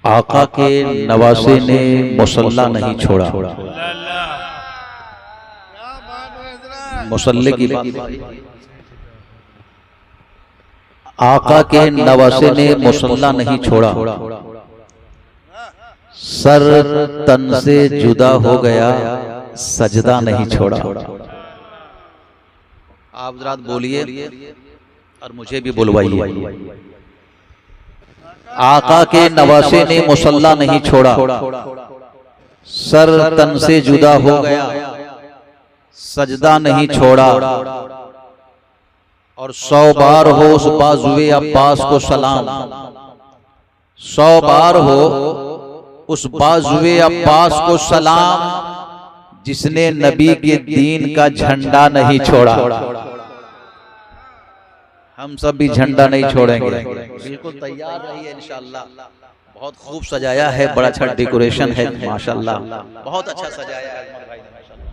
आका के नवासे ने मुसल्ला नहीं छोड़ा। मुसल्ले की बात, आका के नवासे ने मुसल्ला नहीं छोड़ा, सर तन से जुदा हो गया, सजदा नहीं छोड़ा। आप जरा बोलिए और मुझे भी बुलवाइए। आका के नवासे ने मुसल्ला नहीं छोड़ा, सर तन से जुदा हो गया, सजदा नहीं छोड़ा। और 100 बार हो उस बाजुए अब्बास को सलाम, 100 बार हो उस बाजुए अब्बास को सलाम, जिसने नबी के दीन का झंडा नहीं छोड़ा। हम सब भी झंडा नहीं छोड़ेंगे। बिल्कुल तैयार रहिए इंशाअल्लाह। बहुत खूब सजाया है, बड़ा अच्छा डेकोरेशन है माशाअल्लाह, बहुत अच्छा सजाया है माशाअल्लाह।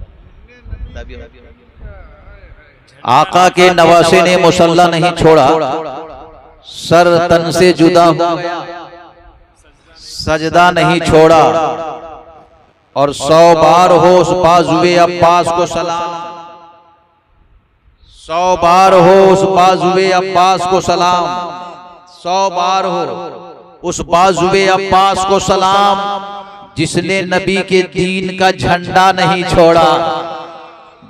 आका के नवासे ने मुसल्ला नहीं छोड़ा, सर तन से जुदा हो गया, सजदा नहीं छोड़ा। और 100 बार हो उस बाजुए अब्बास को सलाम, 100 बार हो उस बाजुए अब्बास को सलाम, 100 बार हो उस बाजुए अब्बास को सलाम, जिसने नबी के दीन का झंडा नहीं छोड़ा,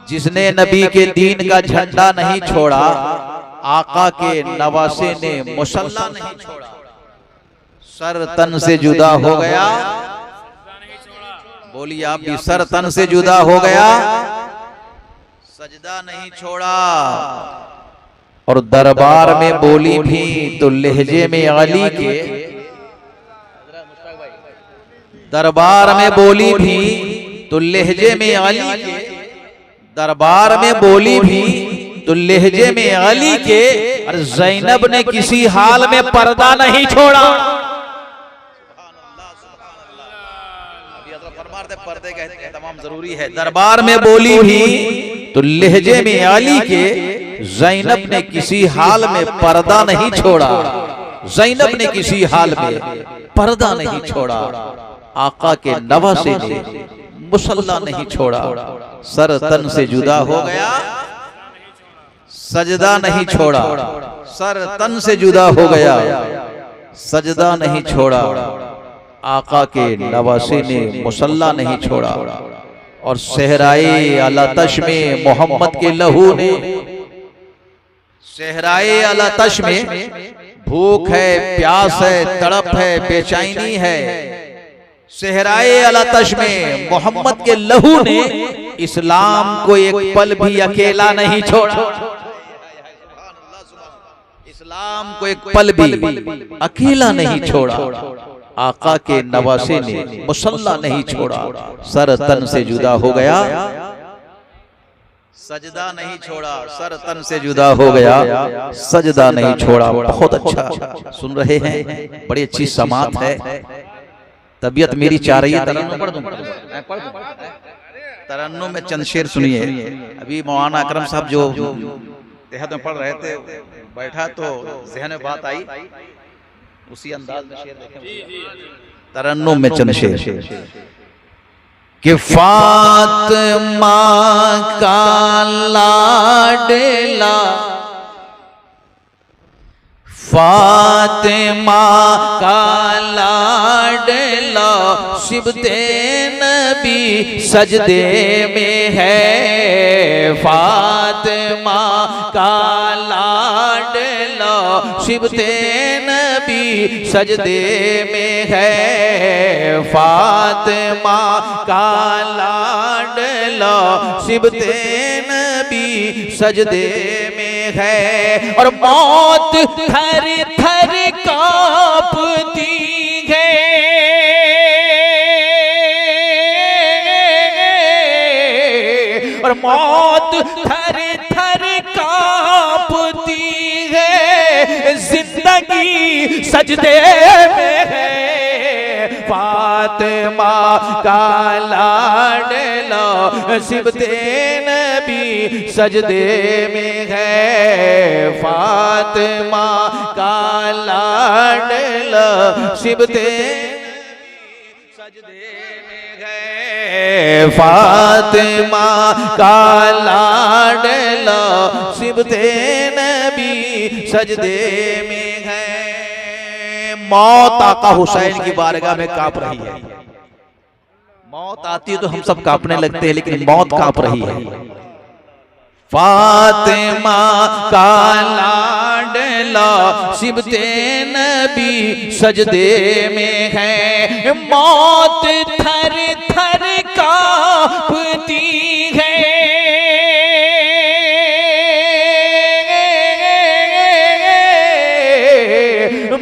जिसने नबी के दीन का झंडा नहीं छोड़ा। आका के नवासे ने मुसल्ला नहीं छोड़ा, सर तन से जुदा हो गया। बोलिए आप भी, सर तन से जुदा हो गया, सजदा नहीं छोड़ा। और दरबार में बोली भी तो लहजे में अली के, दरबार में बोली भी तो लहजे में अली के, दरबार में बोली भी तो लहजे में अली के। और ज़ैनब ने किसी हाल में पर्दा नहीं छोड़ा। पर्दे का तमाम जरूरी है। दरबार में बोली भी तो लहजे में अली के, ज़ैनब ने किसी हाल में पर्दा नहीं छोड़ा, ज़ैनब ने किसी हाल में पर्दा नहीं छोड़ा। आका के नवासे ने मुसल्ला नहीं छोड़ा, सर तन से जुदा हो गया, सजदा नहीं छोड़ा। सर तन से जुदा हो गया, सजदा नहीं छोड़ा। आका के नवासे ने मुसल्ला नहीं छोड़ा। और सहराए अलातश में मोहम्मद के लहू ने, सहराए अलातश में भूख है, प्यास है, तड़प है, बेचैनी है। सहराए अलातश में मोहम्मद के लहू ने इस्लाम को एक पल भी अकेला नहीं छोड़ा, इस्लाम को एक पल भी अकेला नहीं छोड़ा। आका के नवासे ने मुसल्ला नहीं छोड़ा, सर तन से जुदा हो गया, सजदा नहीं छोड़ा। सर तन से जुदा हो गया, सजदा नहीं छोड़ा। बहुत अच्छा सुन रहे हैं, बड़ी अच्छी समात है। तबीयत मेरी चाह रही है तरन्नुम पढ़ दूं, तरन्नुम में चंद शेर सुनिए। अभी मौलाना अकरम साहब जो देहात में पढ़ रहे थे, बैठा तो ज़हन में बात आई, उसी अंदाज में शेर देखें। तरन्नुम में चंद शेर कि फातिमा का लाडला, फातिमा का लाडला, सिबते नबी सजदे में है। फातिमा का लाडला, सिबते नबी सजदे में है। फातिमा का लाडला, सिबते नबी सजदे में है। और मौत थर थर कांपती है, और मौत थर थर कांपती है। जिंदगी सजदे में है। फातिमा का लाडला, सिबते नबी सजदे में है। फातिमा का लाडला, सिबते सजदे में गए फातिमा का लाडला सिबते नबी सजदे में गए। मौत आका हुसैन की बारगाह में कांप रही है। मौत आती है तो हम सब कांपने लगते हैं, लेकिन मौत कांप रही है। फातिमा का लाडला सिबते नबी सजदे में है। मौत थर थर कांपती है।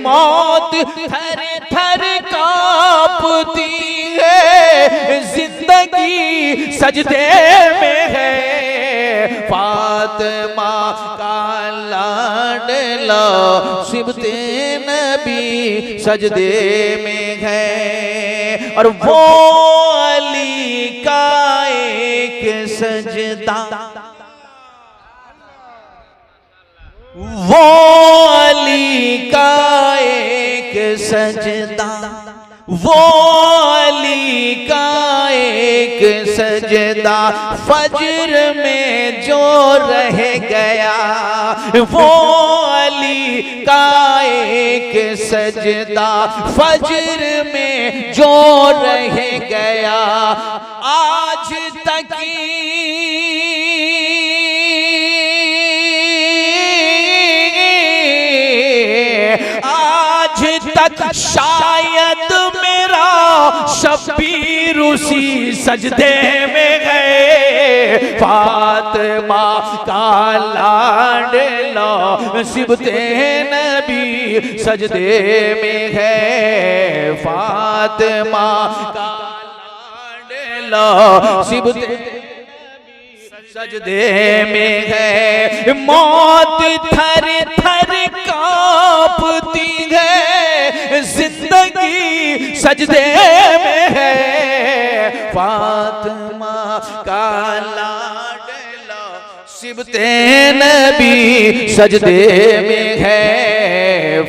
मौत थर थर कांपती है। जिंदगी सजदे में है। फातिमा का लाडला सिबते नबी सजदे में है। और वो अली का एक सजदा, वो अली का एक सजदा, वो अली का एक सजदा फज्र में जो रह गया। वो अली का एक सजदा फज्र में जो रह गया। आज तक शायद मेरा शब्बीर उसी सजदे में गए। फातिमा का लाडला सिबते नबी सजदे में है। फातिमा का लाडला सिबते सजदे में है। मौत थर थर कांपती है। जिंदगी सजदे में है। फातिमा का लाडला सिबते नबी सजदे में है।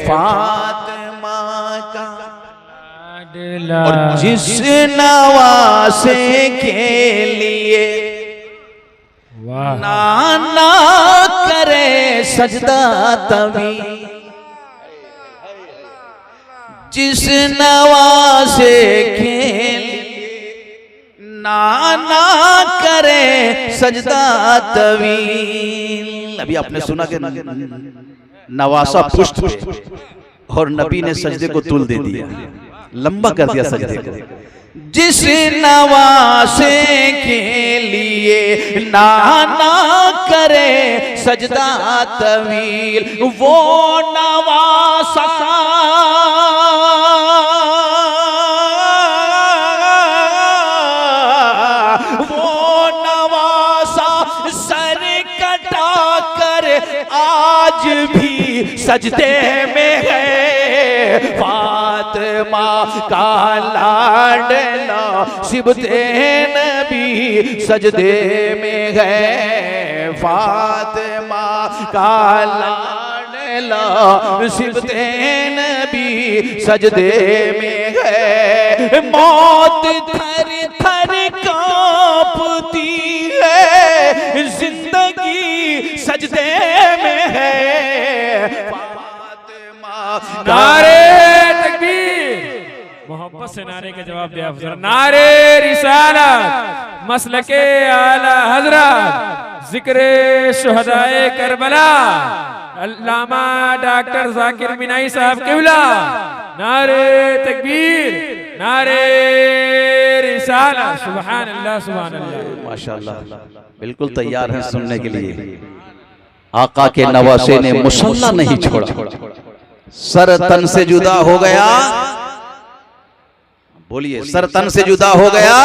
फातिमा का लाडला। और जिस नवासे के लिए नाना करे सजदा तभी, जिस नवासे के नाना करे सजदा तवील। अभी आपने सुना कि नवासा पुष्ट और नबी ने सजदे को तुल दे दिया, लंबा कर दिया सजदे को। जिस नवासे के लिए नाना करे सजदा तवील, वो नवासा सर कटा कर आज भी सजदे में है। फातिमा का लाडला सिबते नबी सजदे में है। फातिमा का लाडला सिबते नबी सजदे में है। मौत थर थर कांपती है। जिंदगी सजदे में है। नारे तकबीर, मोहब्बत से नारे के जवाब दिया अफजल। नारे रिसालत, मसलके आला हजरत, जिक्रे शुहदाए करबला, अल्लामा डॉक्टर जाकिर मिनाई साहब किबला। नारे तकबीर, नारे रिसालत। सुभान अल्लाह, सुभान अल्लाह, माशाअल्लाह। बिल्कुल तैयार हैं सुनने के लिए। आका के नवासे ने मुसल्ला नहीं छोड़ा, सर तन से जुदा हो गया। बोलिए, सर तन से जुदा हो गया,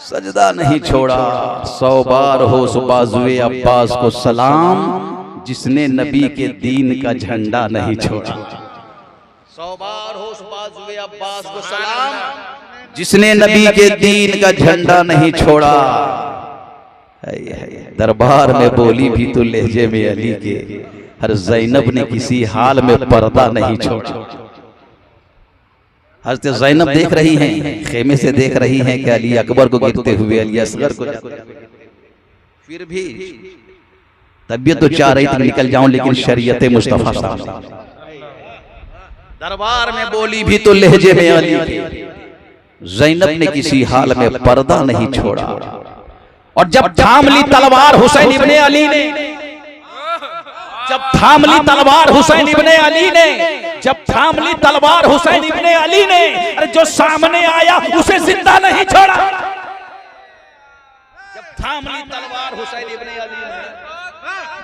सजदा नहीं छोड़ा। 100 बार हो बाजुए अब्बास को सलाम, जिसने नबी के दीन का झंडा नहीं छोड़ा। 100 बार हो बाजुए अब्बास को सलाम, जिसने नबी के दीन का झंडा नहीं छोड़ा। दरबार में बोली भी तो लहजे में अली के, हर ज़ैनब ने किसी हाल में पर्दा नहीं छोड़ा। हज़रत ज़ैनब देख रही हैं, खेमे से देख रही हैं कि अली अकबर को गिरते हुए, अली असगर को, फिर भी तबीयत तो चाह रही थी निकल जाऊं, लेकिन शरीयत मुस्तफा सामने। दरबार में बोली भी तो लहजे में अली थी। ज़ैनब ने किसी हाल में पर्दा नहीं छोड़ा, और जब थाम ली तलवार हुसैन इब्ने अली ने, जब थाम ली तलवार हुसैन इब्ने अली ने, जब थाम ली तलवार हुसैन इब्ने अली ने, अरे जो सामने आया उसे जिंदा नहीं छोड़ा। जब थाम ली तलवार हुसैन इब्ने अली ने,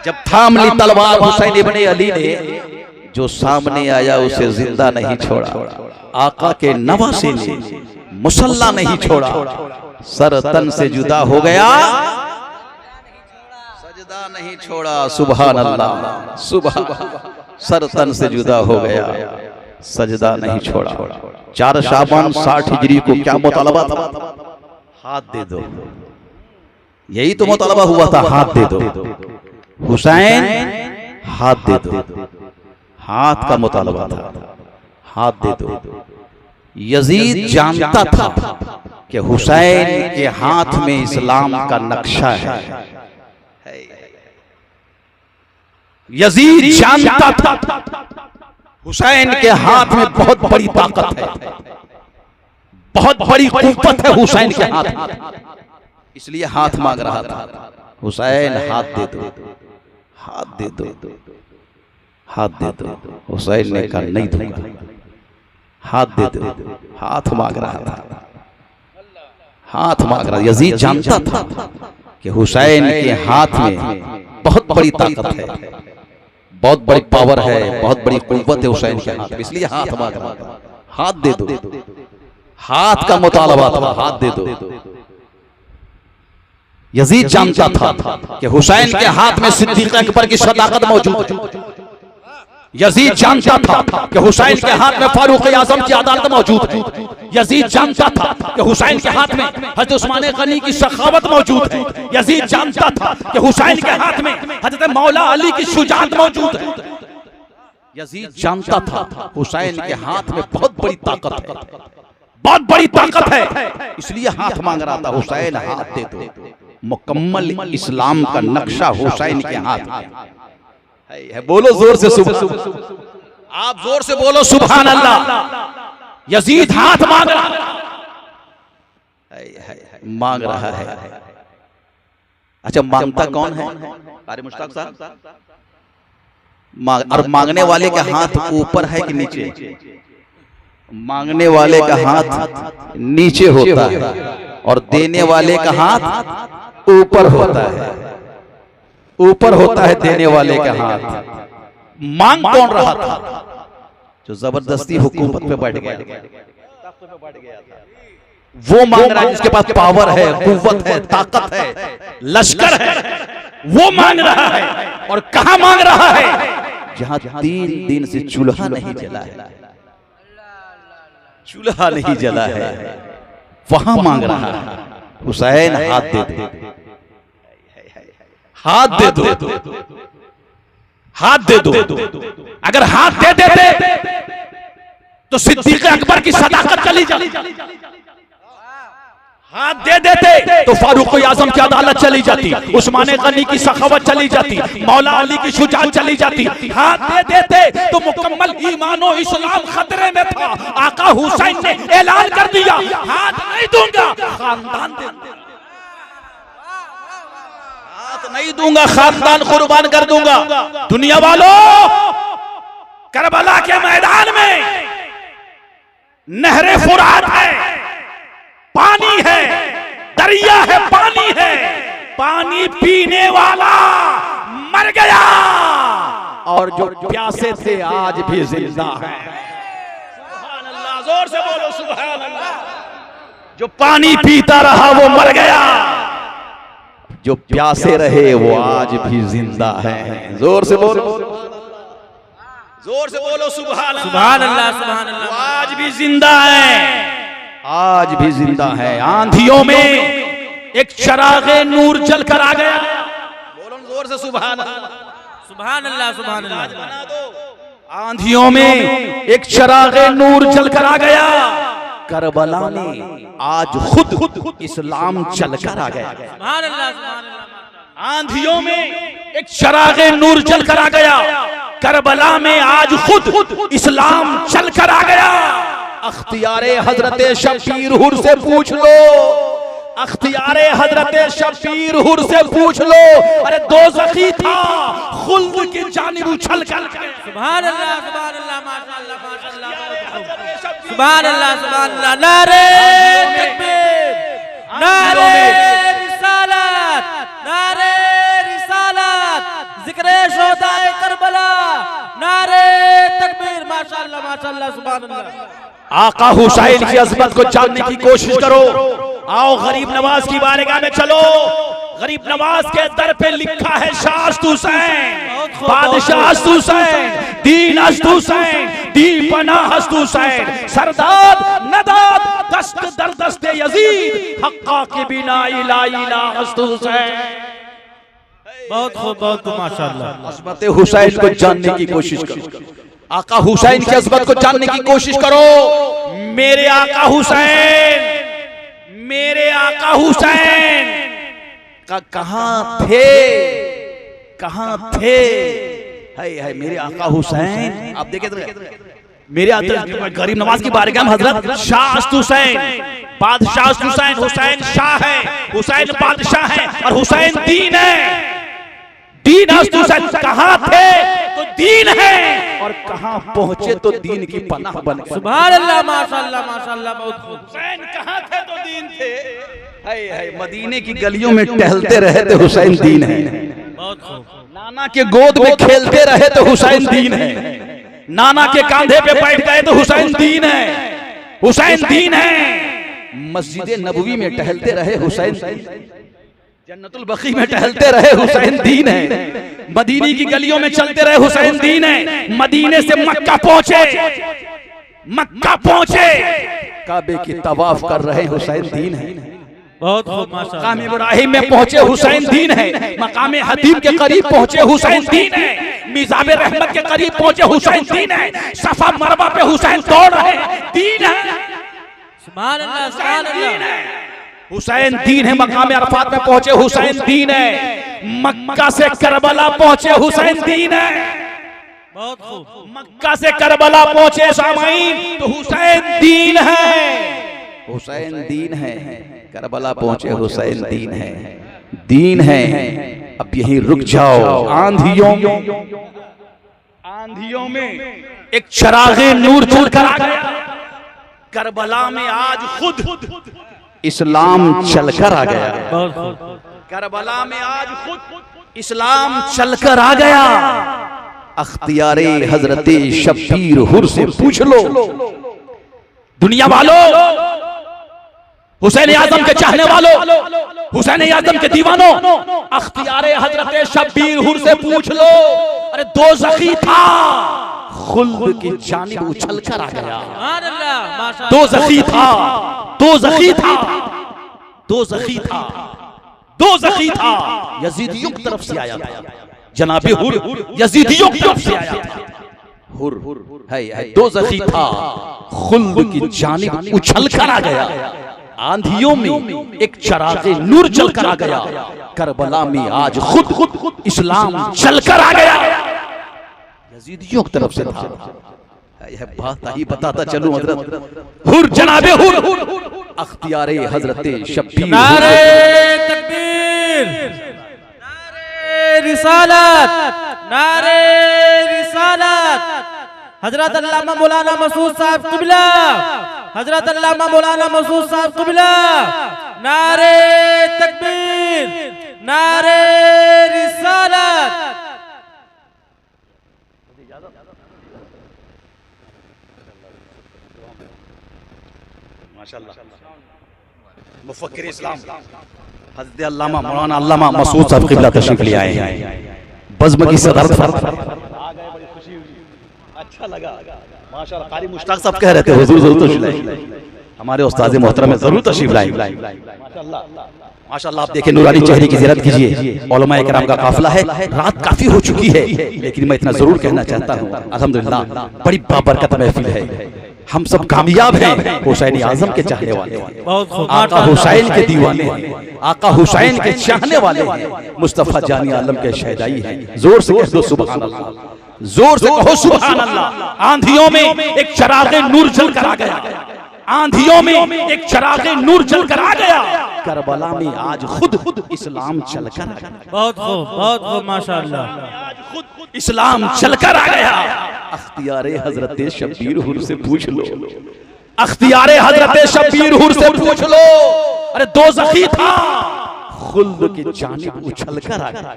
जब थाम ली तलवार हुसैन इब्ने अली ने, जो सामने आया उसे जिंदा नहीं छोड़ा। आका के नवासे ने मुसल्ला नहीं छोड़ा, सर तन से जुदा हो गया, सजदा नहीं छोड़ा। सुभान अल्लाह, सुबह सर तन से जुदा हो गया, सजदा नहीं छोड़ा। 4 शाबान 60 हिजरी को क्या मुतालबा था? हाथ दे दो, यही तो मुतालबा हुआ था, हाथ दे दो हुसैन, हाथ दे दो। हाथ का मुतालबा था, हाथ दे दो। यजीद जानता था कि हुसैन के हाथ में इस्लाम का नक्शा है। यजीद जानता था हुसैन के हाथ में बहुत बड़ी ताकत है, बहुत बड़ी कुव्वत है हुसैन के हाथ में, इसलिए हाथ मांग रहा था। हुसैन हाथ दे दो, हाथ दे दो, हाथ दे दो। हुसैन ने कहा नहीं दूंगा, हाथ दे दो। हाथ मांग रहा था, हाथ मांग रहा। यजीद जानता था कि हुसैन के हाथ में बहुत बड़ी ताकत है, बहुत बड़ी पावर है, बहुत बड़ी कुव्वत है हुसैन के हाथ में, इसलिए हाथ मांग रहा था। हाथ दे दो, हाथ का मुतालबा था, हाथ दे दो। यजीद जानता था कि हुसैन के हाथ में सिद्दीक अकबर की सदाकत मौजूद है। यजीद जानता था कि हुसैन के हाथ में फारूक आजम की अदालत मौजूद है। यजीद जानता था कि हुसैन के हाथ में हजरत उस्मान गनी की सखावत मौजूद है। यजीद जानता था कि हुसैन के हाथ में हजरत मौला अली की शुजाअत मौजूद है। यजीद जानता था हुसैन के हाथ में बहुत बड़ी ताकत है, बहुत बड़ी ताकत है, इसलिए हाथ मांग रहा था। हुसैन हाथ दे दो। मुकम्मल इस्लाम का नक्शा हुसैन के हाथ में है। बोलो जोर से, आप जोर से बोलो सुभान अल्लाह। यजीद हाथ मांग रहा है, मांग रहा है। अच्छा, मांगता कौन है? कारी मुश्ताक साहब, और मांगने वाले का हाथ ऊपर है कि नीचे? मांगने वाले का हाथ नीचे होता है और देने वाले का हाथ ऊपर होता है। ऊपर होता है देने वाले का हाथ। मांग कौन रहा था? जो जबरदस्ती हुकूमत पे बैठ गया, वो मांग रहा है जिसके पास पावर है, कुव्वत है, ताकत है, लश्कर है, वो मांग रहा है। और कहां मांग रहा है? जहां 3 दिन से चूल्हा नहीं जला है, चूल्हा नहीं जला है, वहां मांग रहा है। हुसैन हाथ दे दो, हाथ दे दो, हाथ दे दो। अगर हाथ दे देते तो सिद्दीक अकबर की सदाकत चली जाती। हाथ दे देते तो फारूक आजम की अदालत चली जाती, उस्मान गनी की सखावत चली जाती, मौला अली की शुजाअत चली जाती। हाथ दे देते तो मुकम्मल ईमान और इस्लाम खतरे में था। आका हुसैन ने ऐलान कर दिया, हाथ नहीं दूंगा, खानदान दे दूंगा। हाथ नहीं दूंगा, खानदान कुर्बान कर दूंगा। दुनिया वालों, करबला के मैदान में नहरे फुरात है, पानी है, दरिया है, पानी है, पानी पीने वाला मर गया और जो प्यासे थे आज भी जिंदा हैं। सुभान अल्लाह, जोर से बोलो सुभान अल्लाह। जो पानी पीता रहा वो मर गया, जो प्यासे रहे वो आज भी जिंदा हैं। जोर से बोलो, जोर से बोलो सुभान अल्लाह, सुभान अल्लाह, सुभान अल्लाह। वो आज भी जिंदा हैं, आज भी जिंदा है। आंधियों में एक चरागे नूर जल कर आ गया। बोलो जोर से सुभान अल्लाह, सुभान अल्लाह, सुभान अल्लाह। बना दो, आंधियों में एक चिरागे नूर जलकर आ गया, करबला में आज खुद इस्लाम चलकर आ गया। सुभान अल्लाह, सुभान अल्लाह। आंधियों में एक चिरागे नूर जलकर आ गया, करबला में आज खुद इस्लाम चलकर आ गया। अख्तियारे हजरते शब्बीर हुर से पूछ लो, अख्तियारे हजरते शब्बीर हुर से पूछ लो, अरे दोज़खी था खुल्द की जानिब उछल कर। सुभान अल्लाह, सुभान अल्लाह, माशाअल्लाह, माशाअल्लाह, सुभान अल्लाह, सुभान अल्लाह। नारे तकबीर, नारे रिसालत, नारे रिसालत, जिक्रे शोहदाए करबला, नारे तकबीर, माशाअल्लाह, माशाअल्लाह, सुभान अल्लाह। आका हुसैन की अजमत को जानने की कोशिश करो। आओ गरीब नवाज की बारगाह में चलो। गरीब नवाज के दर पे लिखा है शास्त हुसैन, बादशाह हस्त हुसैन, दीन हस्त हुसैन, दी पनाह हस्त हुसैन, सरदार नदाद दस्त दर दस्ते यजीद, हक्का के बिना इला इला हस्त हुसैन। बहुत खूब, बहुत खूब, माशाअल्लाह। अजमत हुसैन को जानने की कोशिश करो। आका हुसैन की अजमत को जानने की कोशिश करो। मेरे आका हुसैन, मेरे आका हुसैन का कहां थे, कहां थे? है मेरे आका हुसैन। आप देखे मेरे गरीब नवाज की बारगाह में हजरत शाह हुसैन, बादशाह हुसैन, हुसैन शाह है, हुसैन बादशाह है और हुसैन दीन है। दीन हुसैन कहां थे तो दीन है, और कहां पहुंचे तो दीन की पनाह बन गए। सुभान अल्लाह, माशाअल्लाह, माशाअल्लाह, बहुत खूब। हुसैन कहां थे तो दीन थे। है मदीने की गलियों में टहलते रहे तो हुसैन दीन है। बहुत खूब। नाना के गोद में खेलते रहे तो हुसैन दीन है। नाना के कांधे पे बैठ गए तो हुसैन दीन है। हुसैन दीन है। मस्जिद नबवी में टहलते रहे हुसैन, जन्नतुल बकी में टहलते रहे हुसैन दीन है। मदीने की गलियों में चलते रहे हुसैन दीन है। मदीने से मक्का पहुंचे, मक्का पहुंचे, काबे की तवाफ कर रहे हुसैन दीन है। बहुत खूब, माशाअल्लाह। मकाम इब्राहिम में पहुंचे हुसैन दीन है। मकाम हतीम के करीब पहुंचे हुसैन दीन है। मिज़ाब रहमत के करीब पहुंचे हुसैन दीन है। सफा मरवा पे हुसैन दौड़ रहे, दीन है। सुभान अल्लाह, सुभान अल्लाह। हुसैन दीन है। मकाम अरफात में पहुंचे हुसैन दीन है। मक्का से करबला पहुंचे हुसैन दीन है। बहुत खूब। मक्का से करबला पहुंचे सामाईन तो हुसैन दीन है। हुसैन दीन है। करबला पहुंचे हुसैन दीन है, दीन है। अब यहीं रुक जाओ। आंधियों में एक चिरागे नूर चलकर आ गया। करबला में आज खुद इस्लाम चलकर आ गया। करबला में आज खुद इस्लाम चलकर आ गया। अख्तियारे हजरते शब्बीर हुर से पूछ लो, दुनिया वालों, हुसैन आजम के चाहने वालों, हुसैन आजम के दीवानों, अख्तियारे हजरते शब्बीर हुर से पूछ लो, अरे दोज़खी था खुल्द की जानिब उछल कर आ गया। दोज़खी था, दोज़खी था, दोज़खी था, दोज़खी था। यजीदियों की तरफ से आया था। जनाबे हुर यजीदियों की तरफ से आया था। हुर है दोज़खी था, खुल्द की जानिब उछल कर आ गया। आंधियों में एक चिरागे नूर जलकर आ गया। करबला में आज खुद इस्लाम चलकर आ गया। यजीदियों की तरफ से था। यह बात ही बताता चलूं हजरत हुर, जनाबे हुर, अख्तियारे हजरते शब्बीर। नारे तकबीर, नारे रिसालत, नारे रिसालत। हजरत अल्लामा मौलाना मसूद साहब क़िबला, हजरत अल्लामा मौलाना मसूद साहब क़िबला। नारे तकबीर, नारे रिसालत। माशाअल्लाह। मुफक्किर इस्लाम हज़रत अल्लामा मौलाना अल्लामा मसूद साहब क़िबला तशरीफ ले आए हैं। बज़्म की सदरत पर अच्छा लगा माशाअल्लाह। कारी मुश्ताक साहब कह रहे थे हुजूर जरूर तशरीफ लाएं, हमारे उस्ताद मोहतरम जरूर तशरीफ लाएं। माशाअल्लाह, आप देखें नूरानी चेहरे की ज़ियारत कीजिए। उलमा इकराम का काफिला है, रात काफी हो चुकी है, लेकिन मैं इतना जरूर कहना चाहता हूँ, अल्हम्दुलिल्लाह बड़ी बाबरकत महफिल है। हम सब कामयाब हैं, हुसैन आजम के चाहने वाले हैं, आका हुसैन के दीवाने हैं, आका हुसैन के चाहने वाले हैं, मुस्तफा जानी आलम के शहदाई हैं। जोर से कह दो सुभान अल्लाह, जोर से कहो सुभान अल्लाह। आंधियों में एक चिराग नूर जल कर आ गया, आंधियों में एक चिराग नूर जल कर आ गया, करबला में आज खुद इस्लाम चल कर आ गया। बहुत खूब माशाअल्लाह, इस्लाम चलकर आ गया। अख्तियारे हजरत शब्बीर हुर से पूछ लो, अख्तियारे हजरत शब्बीर हुर से पूछ लो। अरे दोज़खी था, खुल्द की जानिब उछल कर आ गया।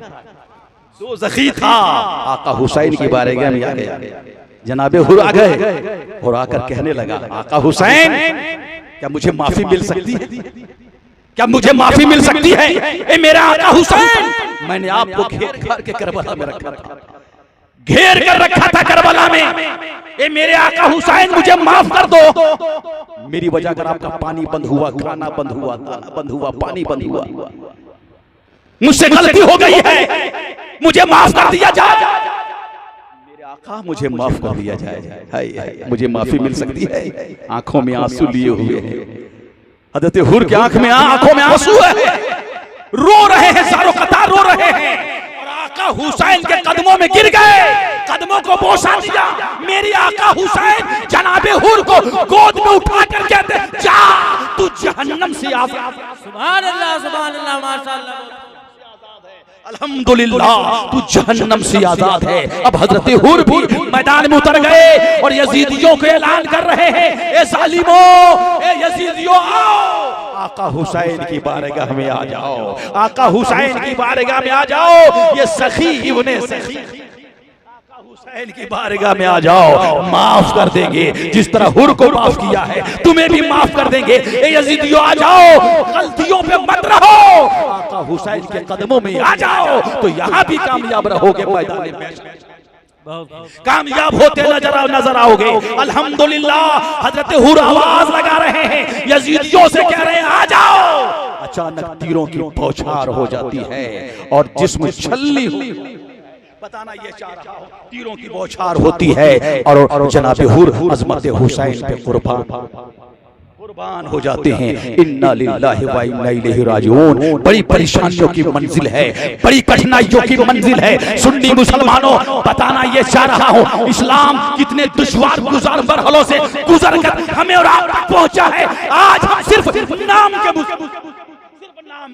दोज़खी था, आका हुसैन की बारगाह में आ गया। जनाबे हुर आ गए और आकर कहने लगा, आका हुसैन क्या मुझे माफी मिल सकती है? क्या मुझे माफी मिल सकती है? ए मेरा आका हुसैन, मैंने आपको घेर कर के करबला में रखा था, घेर कर रखा था करबला में। ए मेरे आका हुसैन, मुझे माफ कर दो। मेरी वजह अगर आपका पानी बंद हुआ, खाना बंद हुआ, दाना बंद हुआ, पानी बंद हुआ, मुझसे गलती हो गई है, मुझे माफ कर दिया जाए। मेरे आका, मुझे माफ कर दिया जाए। हाय, मुझे माफी मिल सकती है? आंखों में आंसू लिए हुए हैं हज़रत हुर की आंखों में आंसू है, रो रहे हैं, सारों कतार रो रहे हैं। और आका हुसैन के कदमों में गिर गए, कदमों को बोसा दिया। मेरी आका हुसैन जनाबे हुर को गोद में उठा कर कहते, जा तू जहन्नम से आजाद। सुभान अल्लाह माशाअल्लाह, अल्हम्दुलिल्लाह, तू जहन्नम से आजाद है। अब हजरत हुर भी मैदान में उतर गए और यजीदियों को ऐलान कर रहे हैं, ए जालिमों, ए यजीदियों, आओ आका हुसैन की बारगाह में आ जाओ, आका हुसैन की बारगाह में आ जाओ। ये सखी इब्ने सखी आका हुसैन की बारगाह में आ जाओ, माफ कर देंगे। जिस तरह हुर को माफ किया है, तुम्हें भी माफ कर देंगे। ए यजीदियों, आ जाओ, गलतियों पे मत रहो, आका हुसैन के कदमों में आ जाओ, तो यहाँ भी कामयाब रहोगे, मैदान में कामयाब होते नजर आओगे। अल्हम्दुलिल्लाह, हजरत हुर आवाज लगा रहे हैं, यजीदियों से कह रहे हैं, आ जाओ। अचानक तीरों की बौछार हो जाती है और जिस्म छल्ली बताना ये चाह रहा हूं, तीरों की बौछार होती है और जनाब हुर अजमत हुसैन पे कुर्बान हो जाते हैं। इन्ना लिल्लाहि व इन्ना इलैहि राजिऊन। बड़ी परेशानियों की मंजिल है, बड़ी कठिनाइयों की मंजिल है। सुन्नी मुसलमानों, बताना ये चाह रहा हूँ, इस्लाम कितने दुश्वार गुजार मरहलों से गुजर कर हमें और आप तक पहुंचा है। आज हम सिर्फ नाम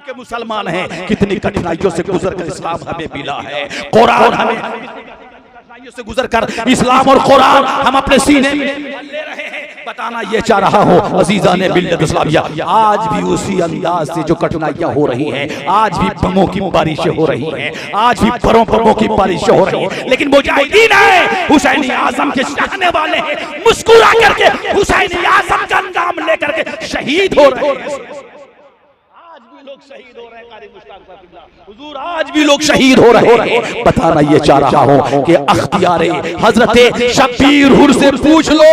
के मुसलमान हैं, कितनी कठिनाइयों से गुजर कर इस्लाम हमें मिला है। कुरान हमें कठिनाइयों से गुजर कर इस्लाम और कुरान हम अपने सीने में ले रहे हैं। बताना ये चाह रहा हूँ, अजीजा ने मिल्लत इस्लामिया, आज भी उसी अंदाज से जो कठिनाइयां हो रही हैं, आज भी बमों की बारिशें हो रही हैं, आज भी बमों की बारिशें हो रही हैं, लेकिन मुजाहिदीन है, हुसैन आजम के चाहने वाले हैं, मुस्कुरा करके हुसैन आजम का नाम लेकर के शहीद हो रहे हैं। शहीद हो रहे हैं, हुजूर, आज भी लोग शहीद हो रहे हैं। बताना ये चाह रहा हूँ कि अख्तियारे हजरत शब्बीर हुर से पूछ लो,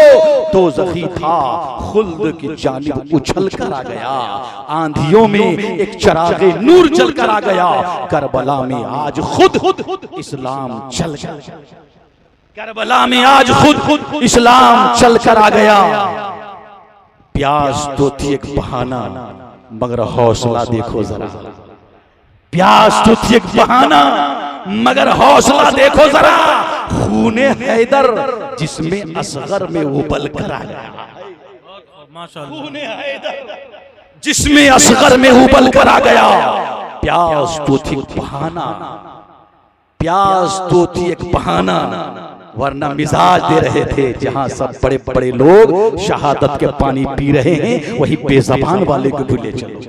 दोज़खी था, खुल्द की जानिब उछल कर आ गया। आंधियों में एक चिराग नूर जल कर आ गया, करबला में आज खुद इस्लाम चल कर, करबला में आज खुद इस्लाम चल कर आ गया। प्यास तो थी एक बहाना, मगर हौसला देखो जरा, प्यास तो थी एक बहाना, मगर हौसला देखो जरा। खूने हैदर जिसमें असगर में उबल कर आया, खूने हैदर जिसमें असगर में उबल कर आ गया। प्यास तो थी बहाना, प्यास तो थी एक बहाना, वरना मिजाज दे रहे थे। जहां सब बड़े बड़े लोग शहादत के पानी पी रहे हैं, वही बेज़बान वाले को भी ले चलो,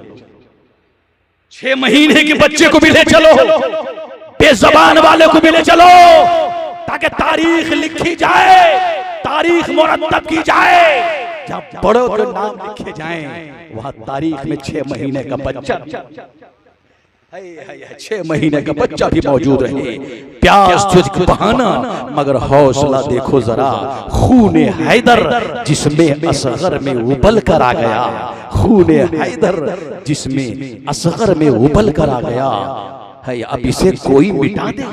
6 महीने के बच्चे को भी ले चलो, बेज़बान वाले को भी ले चलो, ताकि तारीख लिखी जाए, तारीख मुरत्तब की जाए। जब बड़ों के नाम लिखे जाएं, वहां तारीख में 6 महीने का बच्चा 6 महीने का बच्चा भी मौजूद रहे। प्यास तुझको बहाना मगर हौसला देखो जरा, खूने हैदर जिसमें असगर में उबल कर आ गया, खूने हैदर जिसमें असगर में उबल कर आ गया है। अब इसे कोई मिटा दे,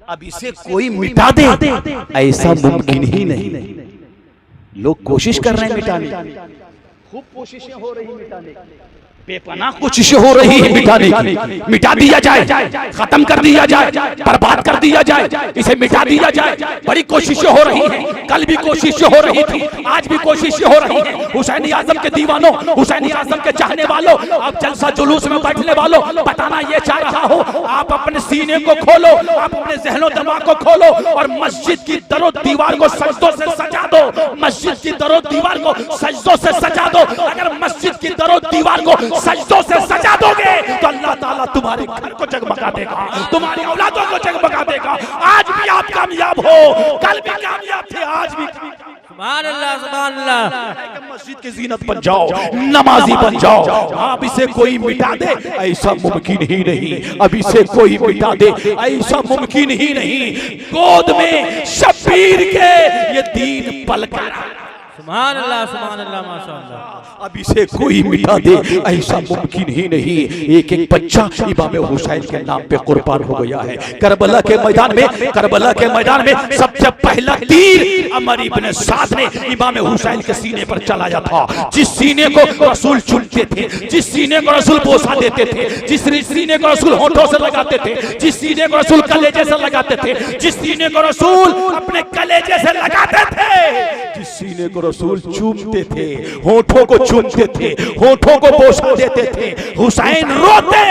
अब इसे कोई मिटा दे, ऐसा मुमकिन ही नहीं। लोग कोशिश कर रहे हैं मिटाने, खूब कोशिशें हो रही मिटाने, बेपनाह कोशिशें हो रही है मिटाने की। मिटा दिया जाए, खत्म कर दिया जाए, बर्बाद कर दिया जाए, इसे मिटा दिया जाए। बड़ी कोशिशें हो रही हैं, कल भी कोशिशें हो रही थी, आज भी कोशिशें हो रही हैं। हुसैन आजम के दीवानों, हुसैन आजम के चाहने वालों, आप जलसा जुलूस में बैठने वालों, बताना ये चाह रहा हो, आप अपने सीने को खोलो, आप अपने जहनो दिमाग को खोलो और मस्जिद की दरो दीवार को सजदों से सजा दो, मस्जिद की दरो दीवार को सजदों से सजा दो। अगर मस्जिद की दरो दीवार को सजदों से सजा दोगे तो अल्लाह ताला तुम्हारे घर को जगमगा देगा, तुम्हारी औलादों को जगमगा देगा। आज भी आप कामयाब हो, कल भी कामयाब थे, आज भी। सुभान अल्लाह, सुभान अल्लाह। मस्जिद की जीनत बन जाओ, नमाजी बन जाओ। अब इसे कोई मिटा दे ऐसा मुमकिन ही नहीं, अब इसे कोई मिटा दे ऐसा मुमकिन ही नहीं। गोद में शब्बीर के ये दीन पलकर, सुभान अल्लाह, सुभान अल्लाह, माशाअल्लाह। अब इसे कोई मिटा दे ऐसा मुमकिन ही नहीं। एक एक बच्चा इमाम हुसैन के नाम पे कुर्बान हो गया है। करबला के मैदान में, करबला के मैदान में सबसे पहला तीर अमर इब्न साद ने इमाम हुसैन के सीने पर चलाया था। जिस सीने को रसूल चुनते थे, जिस सीने को रसूल बोसा देते थे, जिस सीने को रसूल होठों से लगाते थे, जिस सीने को रसूल कलेजे से लगाते थे, जिस सीने को रसूल अपने कलेजे से लगाते थे, जिस सीने को रसूल चूमते थे, होठों को चूमते थे, होठों को बोसा देते थे। हुसैन रोते